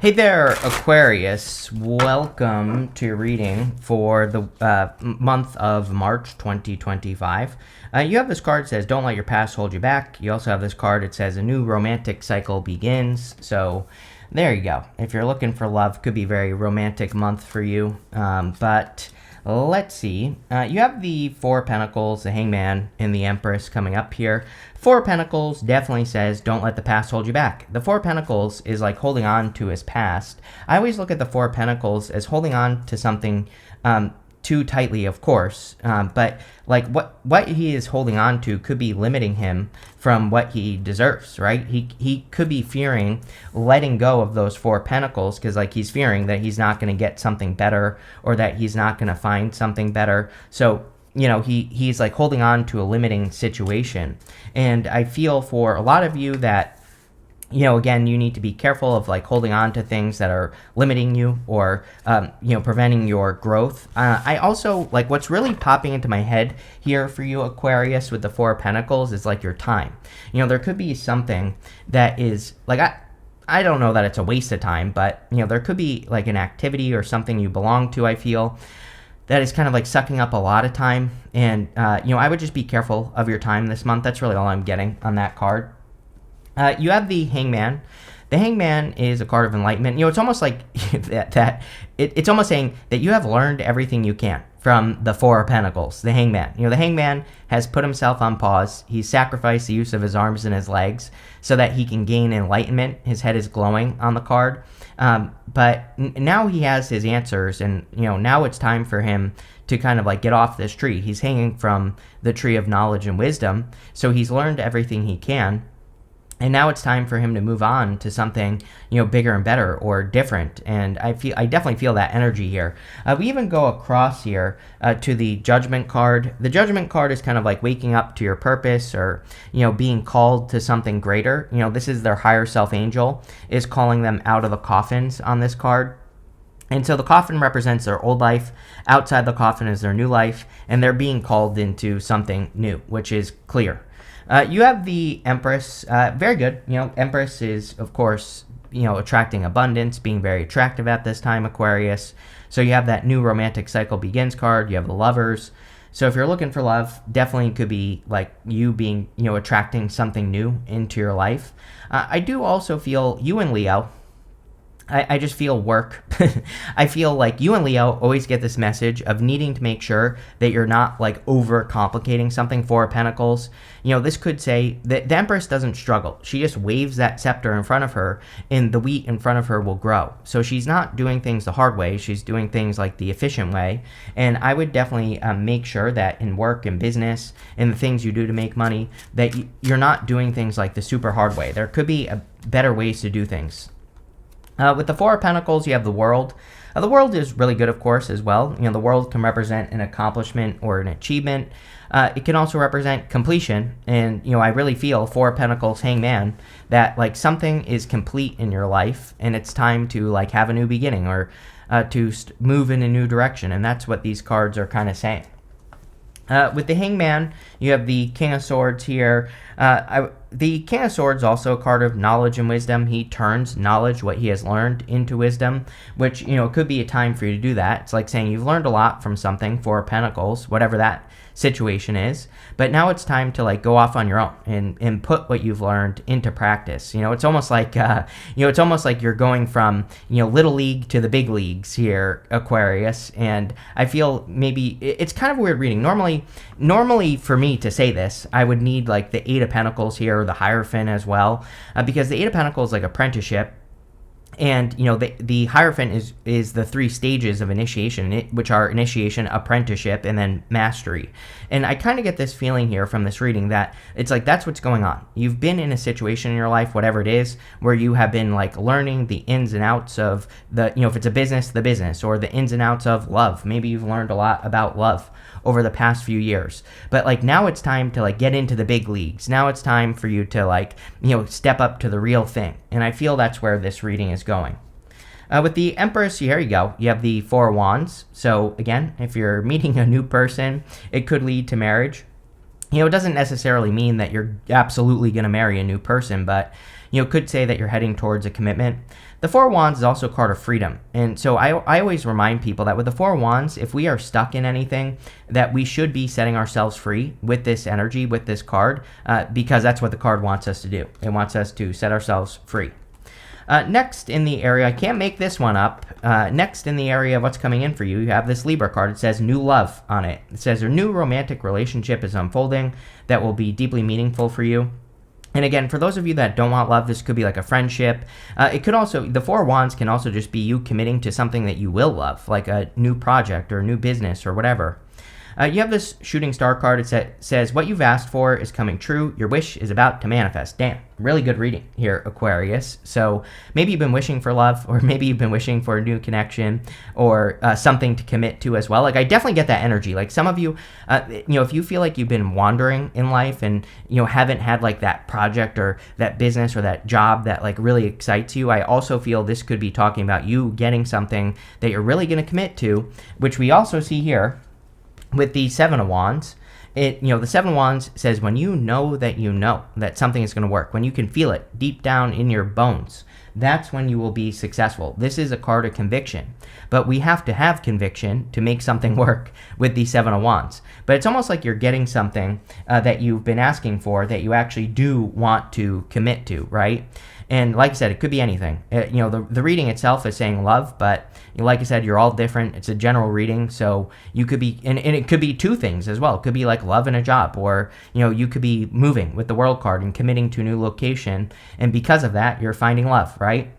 Hey there, Aquarius. Welcome to your reading for the month of March 2025. You have this card that says, Don't let your past hold you back. You also have this card that says, A new romantic cycle begins. So there you go. If you're looking for love, could be a very romantic month for you. But let's see. You have the Four of Pentacles, the Hangman, and the Empress coming up here. Four of Pentacles definitely says, don't let the past hold you back. The Four of Pentacles is like holding on to his past. I always look at the Four of Pentacles as holding on to something too tightly, of course. But like what he is holding on to could be limiting him from what he deserves, right? He could be fearing letting go of those Four of Pentacles because like he's fearing that he's not going to get something better or that he's not going to find something better. So he's like holding on to a limiting situation. And I feel for a lot of you that, again, you need to be careful of like holding on to things that are limiting you or, preventing your growth. I also like what's really popping into my head here for you, Aquarius, with the Four of Pentacles is like your time. There could be something that is like, I don't know that it's a waste of time, but, there could be like an activity or something you belong to, I feel, that is kind of like sucking up a lot of time. And, I would just be careful of your time this month. That's really all I'm getting on that card. You have the Hangman. The Hangman is a card of enlightenment. It's almost like it's almost saying that you have learned everything you can from the Four of Pentacles, the Hangman. The Hangman has put himself on pause. He's sacrificed the use of his arms and his legs so that he can gain enlightenment. His head is glowing on the card. But now he has his answers, and, now it's time for him to kind of like get off this tree. He's hanging from the tree of knowledge and wisdom, so he's learned everything he can. And now it's time for him to move on to something, bigger and better or different. And I definitely feel that energy here. We even go across here to the Judgment card. The Judgment card is kind of like waking up to your purpose or, being called to something greater. This is their higher self angel is calling them out of the coffins on this card. And so the coffin represents their old life. Outside the coffin is their new life. And they're being called into something new, which is clear. You have the Empress, very good. Empress is, of course, attracting abundance, being very attractive at this time, Aquarius. So you have that new romantic cycle begins card. You have the Lovers. So if you're looking for love, definitely could be like you being, attracting something new into your life. I do also feel you and Leo. I just feel work. I feel like you and Leo always get this message of needing to make sure that you're not like over complicating something. Four of Pentacles. This could say that the Empress doesn't struggle. She just waves that scepter in front of her and the wheat in front of her will grow. So she's not doing things the hard way. She's doing things like the efficient way. And I would definitely make sure that in work and business and the things you do to make money, that you're not doing things like the super hard way. There could be better ways to do things. With the Four of Pentacles, you have the World. The World is really good, of course, as well. The World can represent an accomplishment or an achievement. It can also represent completion. And, I really feel Four of Pentacles, Hangman, that like something is complete in your life and it's time to like have a new beginning or to move in a new direction. And that's what these cards are kind of saying. With the Hangman, you have the King of Swords here. The King of Swords is also a card of knowledge and wisdom. He turns knowledge, what he has learned, into wisdom, which, it could be a time for you to do that. It's like saying you've learned a lot from something, Four of Pentacles, whatever that situation is, but now it's time to like go off on your own and put what you've learned into practice. It's almost like you're going from little league to the big leagues here, Aquarius. And I feel maybe it's kind of a weird reading. Normally for me to say this, I would need like the Eight of Pentacles here, or the Hierophant as well, because the Eight of Pentacles is like apprenticeship. And, the Hierophant is the three stages of initiation, which are initiation, apprenticeship, and then mastery. And I kind of get this feeling here from this reading that it's like that's what's going on. You've been in a situation in your life, whatever it is, where you have been like learning the ins and outs of the, if it's a business, the business, or the ins and outs of love. Maybe you've learned a lot about love over the past few years. But like now it's time to like get into the big leagues. Now it's time for you to like, step up to the real thing. And I feel that's where this reading is going. With the Empress, here you go. You have the Four of Wands. So again, if you're meeting a new person, it could lead to marriage. It doesn't necessarily mean that you're absolutely going to marry a new person, but could say that you're heading towards a commitment. The Four of Wands is also a card of freedom. And so I always remind people that with the Four of Wands, if we are stuck in anything, that we should be setting ourselves free with this energy, with this card, because that's what the card wants us to do. It wants us to set ourselves free. Next in the area, I can't make this one up. Next in the area of what's coming in for you, you have this Libra card. It says new love on it. It says a new romantic relationship is unfolding that will be deeply meaningful for you. And again, for those of you that don't want love, this could be like a friendship. It could also, the Four of Wands can also just be you committing to something that you will love, like a new project or a new business or whatever. You have this shooting star card. It says, what you've asked for is coming true. Your wish is about to manifest. Damn, really good reading here, Aquarius. So maybe you've been wishing for love, or maybe you've been wishing for a new connection, or something to commit to as well. Like, I definitely get that energy. Like, some of you, if you feel like you've been wandering in life and, haven't had like that project or that business or that job that like really excites you, I also feel this could be talking about you getting something that you're really going to commit to, which we also see here with the Seven of Wands. The Seven of Wands says when you know that something is going to work, when you can feel it deep down in your bones, that's when you will be successful. This is a card of conviction, but we have to have conviction to make something work with the Seven of Wands. But it's almost like you're getting something that you've been asking for that you actually do want to commit to, right? And like I said, it could be anything. The reading itself is saying love, but like I said, you're all different. It's a general reading, so you could be, and it could be two things as well. It could be like love and a job, or you could be moving with the World card and committing to a new location, and because of that, you're finding love, right?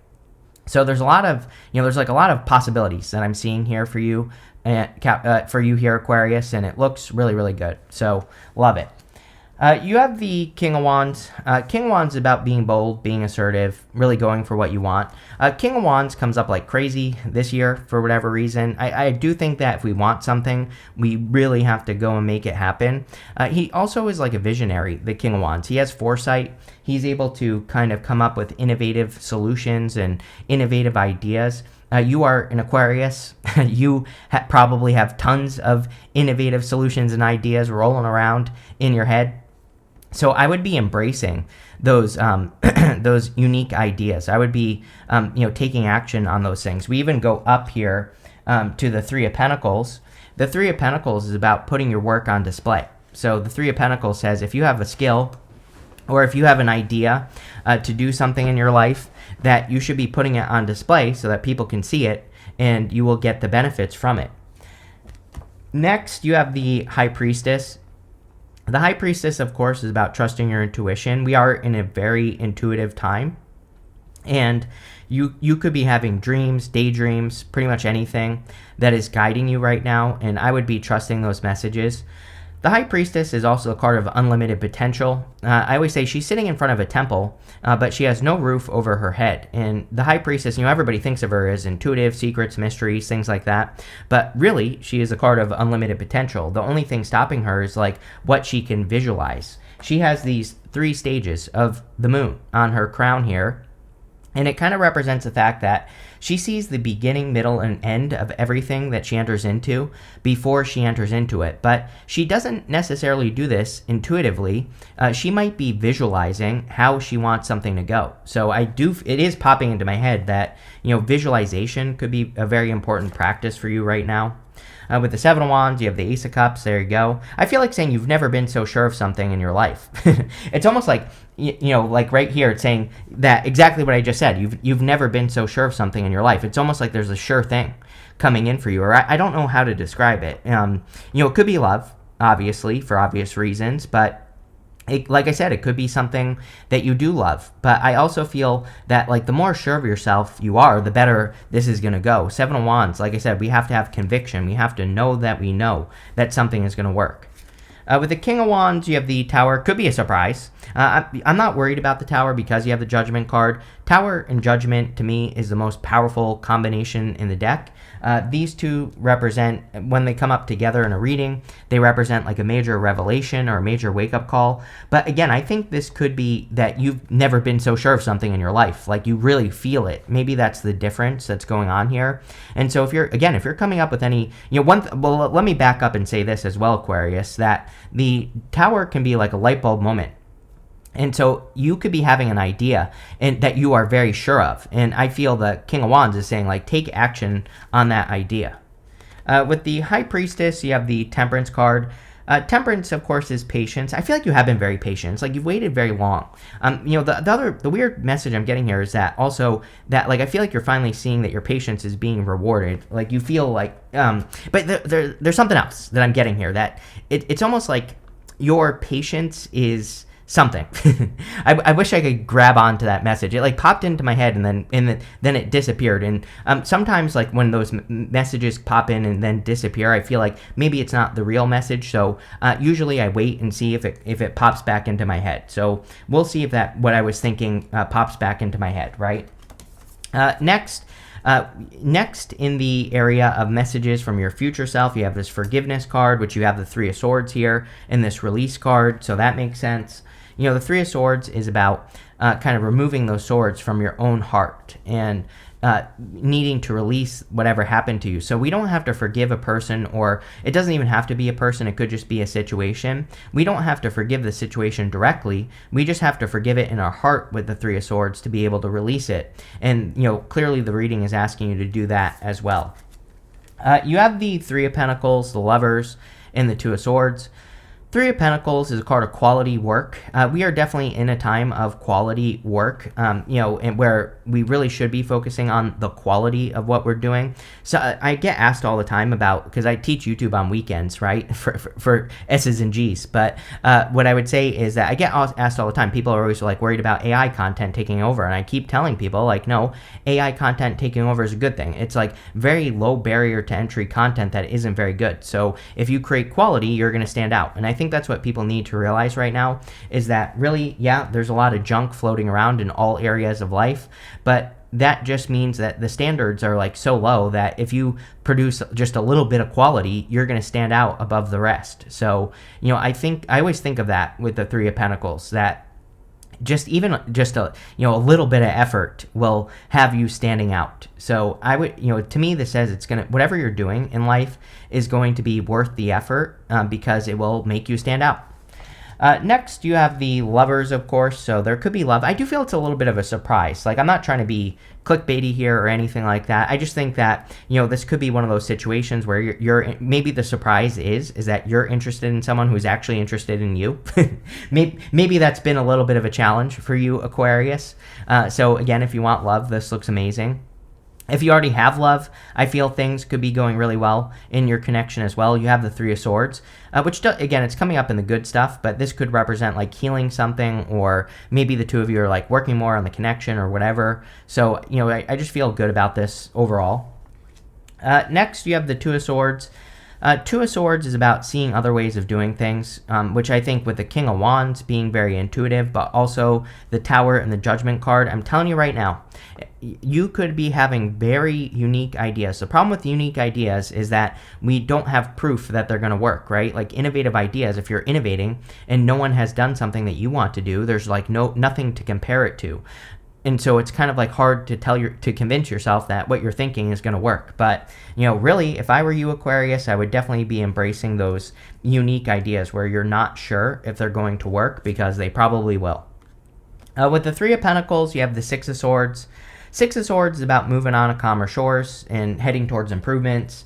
So there's a lot of, there's like a lot of possibilities that I'm seeing here for you, here, Aquarius, and it looks really, really good. So love it. You have the King of Wands. King of Wands is about being bold, being assertive, really going for what you want. King of Wands comes up like crazy this year for whatever reason. I do think that if we want something, we really have to go and make it happen. He also is like a visionary, the King of Wands. He has foresight. He's able to kind of come up with innovative solutions and innovative ideas. You are an Aquarius. You probably have tons of innovative solutions and ideas rolling around in your head. So I would be embracing those those unique ideas. I would be taking action on those things. We even go up here to the Three of Pentacles. The Three of Pentacles is about putting your work on display. So the Three of Pentacles says if you have a skill or if you have an idea to do something in your life, that you should be putting it on display so that people can see it and you will get the benefits from it. Next, you have the High Priestess. The High Priestess, of course, is about trusting your intuition. We are in a very intuitive time, and you could be having dreams, daydreams, pretty much anything that is guiding you right now, and I would be trusting those messages. The High Priestess is also a card of unlimited potential. I always say she's sitting in front of a temple, but she has no roof over her head. And the High Priestess, everybody thinks of her as intuitive, secrets, mysteries, things like that. But really, she is a card of unlimited potential. The only thing stopping her is like what she can visualize. She has these 3 stages of the moon on her crown here. And it kind of represents the fact that she sees the beginning, middle, and end of everything that she enters into before she enters into it. But she doesn't necessarily do this intuitively. She might be visualizing how she wants something to go. So it is popping into my head that, visualization could be a very important practice for you right now. With the Seven of Wands, you have the Ace of Cups. There you go. I feel like saying you've never been so sure of something in your life. It's almost like, like right here, it's saying that exactly what I just said. You've never been so sure of something in your life. It's almost like there's a sure thing coming in for you, or I don't know how to describe it. It could be love, obviously, for obvious reasons, but like I said, it could be something that you do love. But I also feel that like the more sure of yourself you are, the better this is going to go. Seven of Wands, like I said, we have to have conviction. We have to know that something is going to work. With the King of Wands, you have the Tower. Could be a surprise. I'm not worried about the Tower because you have the Judgment card. Tower and Judgment, to me, is the most powerful combination in the deck. These two represent, when they come up together in a reading, they represent like a major revelation or a major wake-up call. But again, I think this could be that you've never been so sure of something in your life. Like you really feel it. Maybe that's the difference that's going on here. And so if you're coming up with any, let me back up and say this as well, Aquarius, that the Tower can be like a light bulb moment And so you could be having an idea and that you are very sure of. And I feel the King of Wands is saying, like, take action on that idea. With the High Priestess, you have the Temperance card. Temperance, of course, is patience. I feel like you have been very patient. It's like you've waited very long. The weird message I'm getting here is that also that, like, I feel like you're finally seeing that your patience is being rewarded. Like, you feel like, but there's something else that I'm getting here, that it's almost like your patience is something. I wish I could grab onto that message. It like popped into my head and then it disappeared. And sometimes, like, when those messages pop in and then disappear, I feel like maybe it's not the real message. So usually I wait and see if it pops back into my head. So we'll see if that what I was thinking pops back into my head, right? Next in the area of messages from your future self, you have this Forgiveness card, which you have the Three of Swords here, and this Release card, so that makes sense. The Three of Swords is about kind of removing those swords from your own heart and needing to release whatever happened to you. So we don't have to forgive a person, or it doesn't even have to be a person. It could just be a situation. We don't have to forgive the situation directly. We just have to forgive it in our heart with the Three of Swords to be able to release it. And, clearly the reading is asking you to do that as well. You have the Three of Pentacles, the Lovers, and the Two of Swords. Three of Pentacles is a card of quality work. We are definitely in a time of quality work, and where we really should be focusing on the quality of what we're doing. So I get asked all the time about, because I teach YouTube on weekends, right, for S's and G's. But what I would say is that I get asked all the time. People are always like worried about AI content taking over, and I keep telling people, like, no, AI content taking over is a good thing. It's like very low barrier to entry content that isn't very good. So if you create quality, you're going to stand out. And I think that's what people need to realize right now, is that really, yeah, there's a lot of junk floating around in all areas of life, but that just means that the standards are like so low that if you produce just a little bit of quality, you're going to stand out above the rest. So, I always think of that with the Three of Pentacles, that just a little bit of effort will have you standing out. So I would, to me, this says whatever you're doing in life is going to be worth the effort, because it will make you stand out. Next, you have the Lovers, of course. So there could be love. I do feel it's a little bit of a surprise. Like, I'm not trying to be clickbaity here or anything like that. I just think that, this could be one of those situations where you're maybe the surprise is that you're interested in someone who's actually interested in you. maybe that's been a little bit of a challenge for you, Aquarius. So again, if you want love, this looks amazing. If you already have love, I feel things could be going really well in your connection as well. You have the Three of Swords, which, again, it's coming up in the good stuff, but this could represent, like, healing something, or maybe the two of you are, like, working more on the connection or whatever. So, I just feel good about this overall. Next, you have the Two of Swords. Two of Swords is about seeing other ways of doing things, which I think with the King of Wands being very intuitive, but also the Tower and the Judgment card, I'm telling you right now, you could be having very unique ideas. The problem with unique ideas is that we don't have proof that they're going to work, right? Like, innovative ideas, if you're innovating and no one has done something that you want to do, there's like nothing to compare it to. And so it's kind of like hard to convince yourself that what you're thinking is going to work. But, really, if I were you, Aquarius, I would definitely be embracing those unique ideas where you're not sure if they're going to work, because they probably will. With the Three of Pentacles, you have the Six of Swords. Six of Swords is about moving on to calmer shores and heading towards improvements.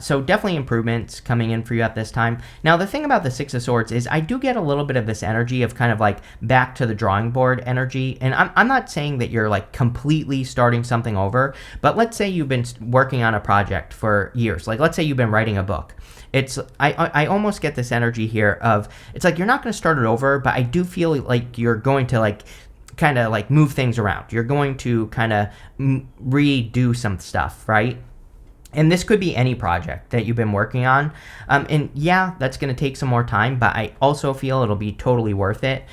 So definitely improvements coming in for you at this time. Now, the thing about the Six of Swords is I do get a little bit of this energy of kind of like back to the drawing board energy. And I'm not saying that you're like completely starting something over, but let's say you've been working on a project for years. Like, let's say you've been writing a book. I almost get this energy here of, it's like you're not going to start it over, but I do feel like you're going to like kind of like move things around. You're going to kind of redo some stuff, right? And this could be any project that you've been working on. And yeah, that's going to take some more time, but I also feel it'll be totally worth it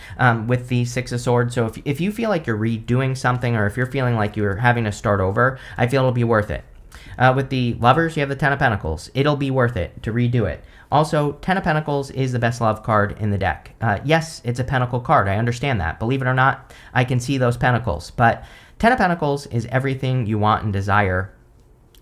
with the Six of Swords. So if you feel like you're redoing something, or if you're feeling like you're having to start over, I feel it'll be worth it. With the Lovers, you have the Ten of Pentacles. It'll be worth it to redo it. Also, Ten of Pentacles is the best love card in the deck. Yes, it's a pentacle card. I understand that. Believe it or not, I can see those pentacles. But Ten of Pentacles is everything you want and desire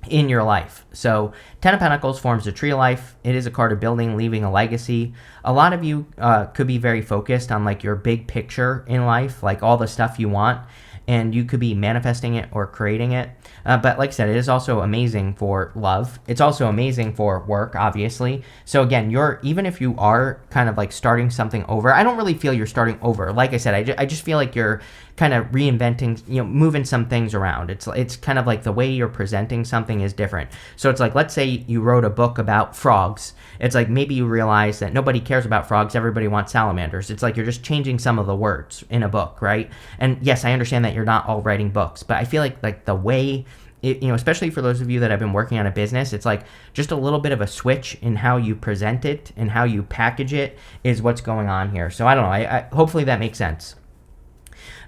in your life. So 10 of Pentacles forms a tree of life. It is a card of building, leaving a legacy. A lot of you could be very focused on like your big picture in life, like all the stuff you want, and you could be manifesting it or creating it. But like I said, it is also amazing for love. It's also amazing for work, obviously. So again, even if you are kind of like starting something over, I don't really feel you're starting over. Like I said, I just feel like you're kind of reinventing, moving some things around. It's kind of like the way you're presenting something is different. So it's like, let's say you wrote a book about frogs. It's like maybe you realize that nobody cares about frogs. Everybody wants salamanders. It's like you're just changing some of the words in a book, right? And yes, I understand that you're not all writing books, but I feel like the way especially for those of you that have been working on a business, it's like just a little bit of a switch in how you present it and how you package it is what's going on here. So I don't know. I hopefully that makes sense.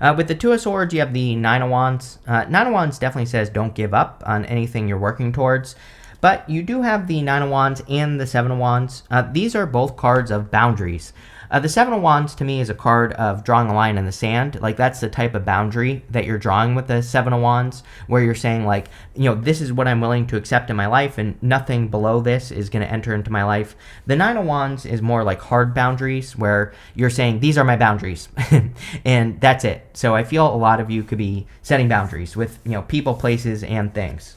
With the Two of Swords, you have the Nine of Wands. Nine of Wands definitely says don't give up on anything you're working towards. But you do have the Nine of Wands and the Seven of Wands. These are both cards of boundaries. The Seven of Wands to me is a card of drawing a line in the sand. Like that's the type of boundary that you're drawing with the Seven of Wands, where you're saying like, this is what I'm willing to accept in my life and nothing below this is going to enter into my life. The Nine of Wands is more like hard boundaries where you're saying these are my boundaries and that's it. So I feel a lot of you could be setting boundaries with, people, places, and things.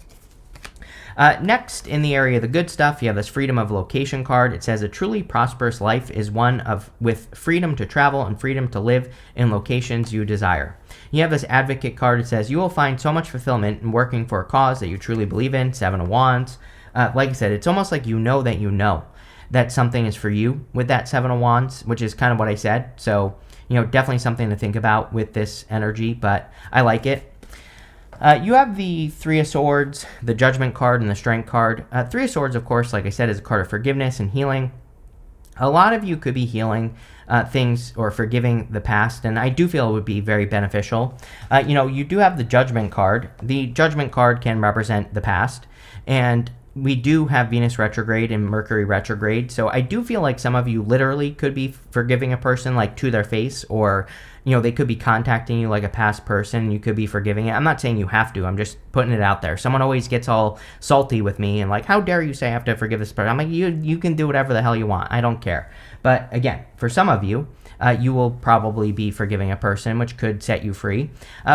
Next, in the area of the good stuff, you have this freedom of location card. It says a truly prosperous life is one with freedom to travel and freedom to live in locations you desire. You have this advocate card. It says you will find so much fulfillment in working for a cause that you truly believe in. Seven of Wands. Like I said, it's almost like you know that something is for you with that Seven of Wands, which is kind of what I said. So, definitely something to think about with this energy, but I like it. You have the Three of Swords, the Judgment card, and the Strength card. Three of Swords, of course, like I said, is a card of forgiveness and healing. A lot of you could be healing things or forgiving the past, and I do feel it would be very beneficial. You do have the Judgment card. The Judgment card can represent the past, and we do have Venus retrograde and Mercury retrograde, so I do feel like some of you literally could be forgiving a person like to their face, or they could be contacting you like a past person. You could be forgiving it. I'm not saying you have to. I'm just putting it out there. Someone always gets all salty with me and like, how dare you say I have to forgive this person? I'm like, you can do whatever the hell you want. I don't care. But again, for some of you, you will probably be forgiving a person, which could set you free.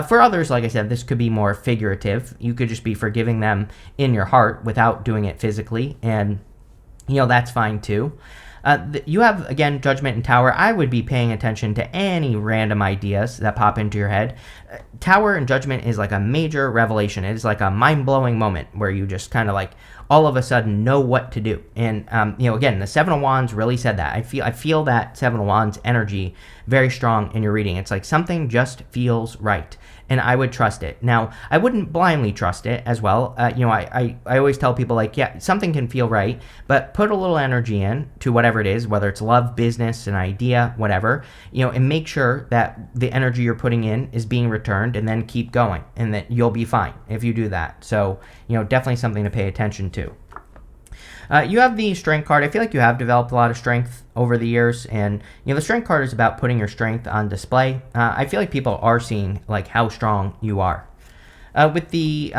For others, like I said, this could be more figurative. You could just be forgiving them in your heart without doing it physically, and that's fine too. You have, again, Judgment and Tower. I would be paying attention to any random ideas that pop into your head. Tower and Judgment is like a major revelation. It is like a mind-blowing moment where you just kind of like all of a sudden know what to do. And, again, the Seven of Wands really said that. I feel that Seven of Wands energy very strong in your reading. It's like something just feels right, and I would trust it. Now, I wouldn't blindly trust it as well. I always tell people like, yeah, something can feel right, but put a little energy in to whatever it is, whether it's love, business, an idea, whatever, and make sure that the energy you're putting in is being returned, and then keep going, and that you'll be fine if you do that. So, definitely something to pay attention to. You have the Strength card. I feel like you have developed a lot of strength over the years, and the Strength card is about putting your strength on display. I feel like people are seeing like how strong you are. With the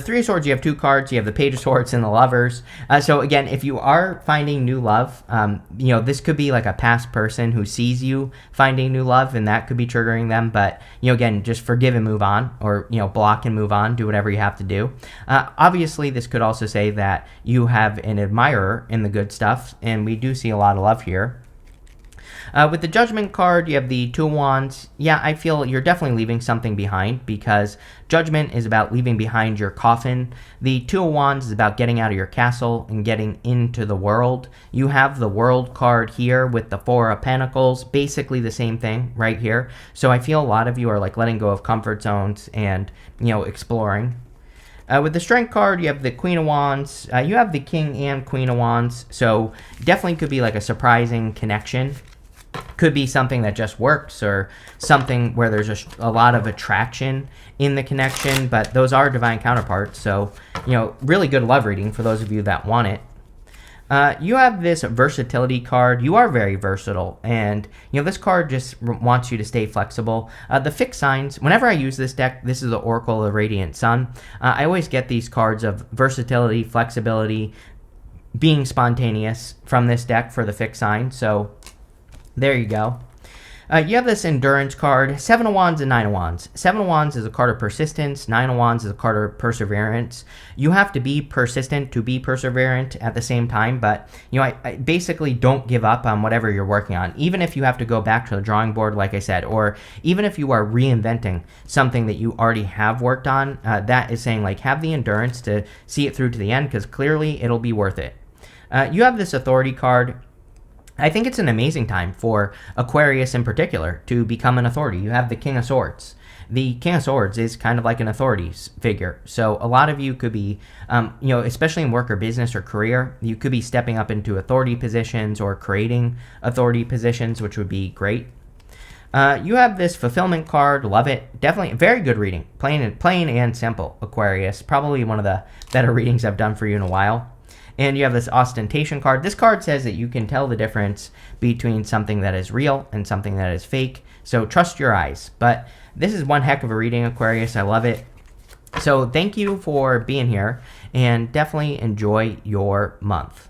Three of Swords, you have two cards. You have the Page of Swords and the Lovers. So again, if you are finding new love, this could be like a past person who sees you finding new love, and that could be triggering them. But again, just forgive and move on, or block and move on. Do whatever you have to do. Obviously, this could also say that you have an admirer in the good stuff, and we do see a lot of love here. With the Judgment card, you have the Two of Wands. Yeah, I feel you're definitely leaving something behind, because Judgment is about leaving behind your coffin. The Two of Wands is about getting out of your castle and getting into the world. You have the World card here with the Four of Pentacles, basically the same thing right here. So I feel a lot of you are like letting go of comfort zones and, exploring. With the Strength card, you have the Queen of Wands. You have the King and Queen of Wands. So definitely could be like a surprising connection. Could be something that just works, or something where there's a lot of attraction in the connection, but those are divine counterparts. So, really good love reading for those of you that want it. You have this versatility card. You are very versatile, and this card just wants you to stay flexible. The fixed signs. Whenever I use this deck, this is the Oracle of Radiant Sun. I always get these cards of versatility, flexibility, being spontaneous from this deck for the fixed sign. So there you go. You have this Endurance card, 7 of Wands and 9 of Wands. 7 of Wands is a card of persistence, 9 of Wands is a card of perseverance. You have to be persistent to be perseverant at the same time, but I basically don't give up on whatever you're working on, even if you have to go back to the drawing board, like I said, or even if you are reinventing something that you already have worked on. That is saying, like, have the endurance to see it through to the end, because clearly it'll be worth it. You have this Authority card. I think it's an amazing time for Aquarius in particular to become an authority. You have the King of Swords. The King of Swords is kind of like an authority figure. So a lot of you could be, especially in work or business or career, you could be stepping up into authority positions or creating authority positions, which would be great. You have this Fulfillment card. Love it. Definitely very good reading. Plain and simple, Aquarius. Probably one of the better readings I've done for you in a while. And you have this Ostentation card. This card says that you can tell the difference between something that is real and something that is fake. So trust your eyes. But this is one heck of a reading, Aquarius. I love it. So thank you for being here, and definitely enjoy your month.